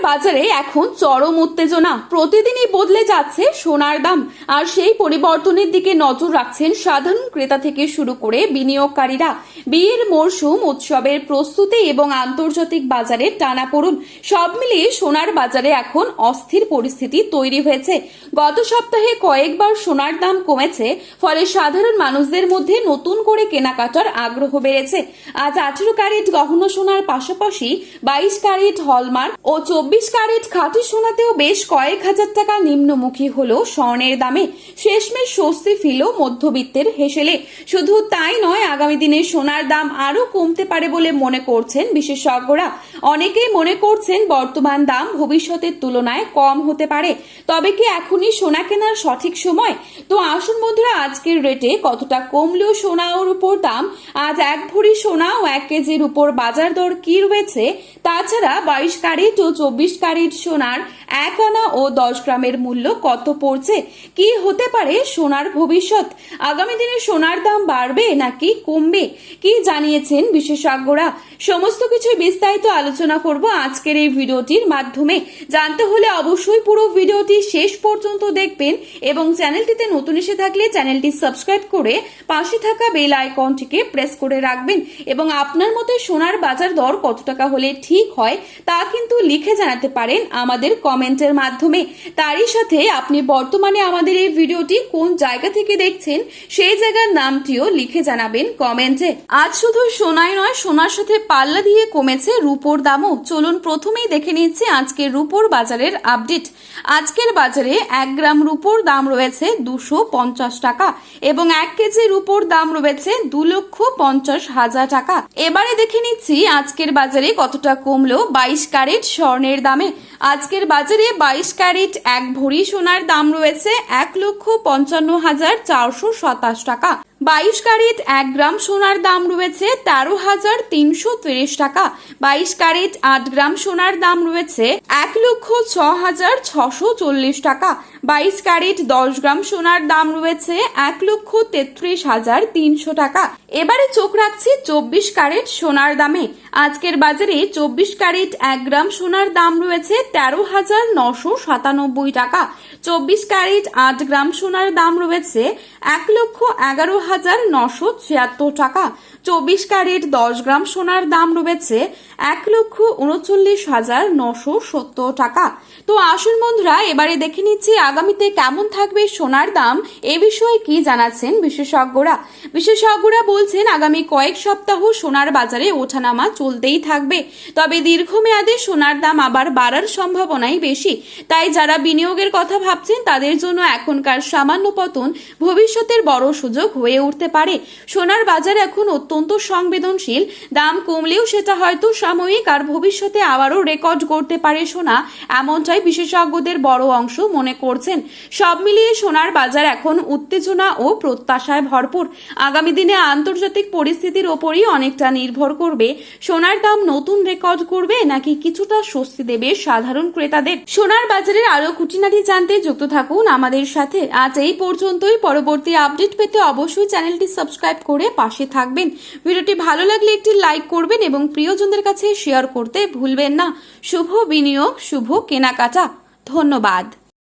বাজারে এখন চরম উত্তেজনা। প্রতিদিনই বদলে যাচ্ছে সোনার দাম, আর সেই পরিবর্তনের দিকে নজর রাখছেন সাধারণ ক্রেতা থেকে শুরু করে বিনিয়োগকারীরা। বিয়ের মরশুম, উৎসবের প্রস্তুতি এবং আন্তর্জাতিক বাজারের টানাপোড়েন সব মিলিয়ে সোনার বাজারে এখন অস্থির পরিস্থিতি তৈরি হয়েছে। গত সপ্তাহে কয়েকবার সোনার দাম কমেছে, ফলে সাধারণ মানুষদের মধ্যে নতুন করে কেনাকাটার আগ্রহ বেড়েছে। আজ 18 ক্যারেট গহনা সোনার পাশাপাশি 22 ক্যারেট হলমার্ক ও 24 ক্যারেট খাঁটি সোনাতেও বেশ কয়েক হাজার টাকা নিম্নমুখী হলো স্বর্ণের দামে। শেষমেশ স্বস্তি ফিরল মধ্যবিত্তের হেসেলে। শুধু তাই নয়, আগামী দিনে সোনার দাম আরো কমতে পারে বলে মনে করছেন বিশেষজ্ঞরা। অনেকেই মনে করছেন বর্তমান দাম ভবিষ্যতের তুলনায় কম হতে পারে। তবে কি এখনই সোনা কেনার সঠিক সময়? তো আসুন বন্ধুরা, আজকের রেটে কতটা কমলেও সোনা ওর উপর দাম, আজ 1 ভরি সোনা ও 1 কেজির উপর বাজার দর কি রয়েছে, তাছাড়া 22 ক্যারেট ও 24 ক্যারেট সোনার 1 আনা ও 10 গ্রামের মূল্য কত পড়ছে, কি হতে পারে সোনার ভবিষ্যৎ, আগামী দিনে সোনার দাম বাড়বে নাকি কমবে, কি জানিয়েছেন বিশেষজ্ঞরা, সমস্ত কিছু বিস্তারিত আলোচনা করব আজকের এই ভিডিওটির মাধ্যমে। জানতে হলে অবশ্যই পুরো ভিডিওটি শেষ পর্যন্ত দেখবেন এবং চ্যানেলটিতে নতুন এসে থাকলে চ্যানেলটি সাবস্ক্রাইব করে পাশে থাকা বেল আইকনটিকে প্রেস করে রাখবেন। এবং আপনার মতে সোনার বাজার দর কত টাকা হলে ঠিক হয় তা কিন্তু লিখে জানাতে পারেন আমাদের কমেন্টের মাধ্যমে। তারই সাথে আপনি বর্তমানে আমাদের এই ভিডিওটি কোন জায়গা থেকে দেখছেন সেই জায়গার নামটিও লিখে জানাবেন কমেন্টে। আজ শুধু সোনাই নয়, সোনার সাথে পাল্লা দিয়ে কমেছে রূপোর দামও। চলুন প্রথমেই দেখে নিচ্ছি আজকের রূপোর বাজারের আপডেট। আজকের বাজারে 1 গ্রাম রূপোর দাম রয়েছে 250 টাকা এবং 1 কেজি রূপোর দাম রয়েছে 2,50,000 টাকা। এবারে দেখে নিচ্ছি আজকের বাজারে কতটা কমলো 22 ক্যারেট স্বর্ণের দামে। আজকের বাজারে 22 ক্যারেট 1 ভরি সোনার দাম রয়েছে 1,55,427 টাকা। 22 ক্যারেট 1 গ্রাম সোনার দাম রয়েছে 13,330 টাকা। 22 ক্যারেট 8 গ্রাম সোনার দাম রয়েছে 1,06,640 টাকা। 22 ক্যারেট 10 গ্রাম সোনার দাম রয়েছে 1,33,300 টাকা। এবারে চোখ রাখছি 24 ক্যারেট সোনার দামে। আজকের বাজারে 24 ক্যারেট 1 গ্রাম সোনার দাম রয়েছে 13,997 টাকা। 24 ক্যারেট 8 গ্রাম সোনার দাম রয়েছে 1,11,976 টাকা। 24 ক্যারেট 10 গ্রাম সোনার দাম রয়েছে 1,39,970 টাকা। তো আসুন বন্ধুরা, এবারে দেখে নিচ্ছি আগামীতে কেমন থাকবে সোনার দাম, এ বিষয়ে কি জানাচ্ছেন বিশেষজ্ঞরা। বিশেষজ্ঞরা বলছেন আগামী কয়েক সপ্তাহ সোনার বাজারে ওঠানামা চলতেই থাকবে, তবে দীর্ঘমেয়াদে সোনার দাম আবার বাড়ার সম্ভাবনাই বেশি। তাই যারা বিনিয়োগের কথা ভাবছেন তাদের জন্য এখনকার সামান্য পতন ভবিষ্যতের বড় সুযোগ হয়ে উঠতে পারে। সোনার বাজার এখন অত্যন্ত সংবেদনশীল, দাম কমলেও সেটা হয়তো সাময়িক, আর ভবিষ্যতে আবারও রেকর্ড করতে পারে সোনা, এমনটাই বিশেষজ্ঞদের বড় অংশ মনে করছেন। সব মিলিয়ে সোনার বাজার এখন উত্তেজনা ও প্রত্যাশায় ভরপুর। আগামী দিনে আন্তর্জাতিক পরিস্থিতির ওপরই অনেকটা নির্ভর করবে সোনার দাম নতুন রেকর্ড করবে নাকি কিছুটা স্বস্তি দেবে সাধারণ ক্রেতাদের। সোনার বাজারের আরো খুঁটিনাটি জানতে যুক্ত থাকুন আমাদের সাথে। আজ এই পর্যন্তই। পরবর্তী আপডেট পেতে অবশ্যই চ্যানেলটি সাবস্ক্রাইব করে পাশে থাকবেন। ভিডিওটি ভালো লাগলে একটি লাইক করবেন এবং প্রিয়জনদের কাছে শেয়ার করতে ভুলবেন না। শুভ বিনিয়োগ, শুভ কেনাকাটা। ধন্যবাদ।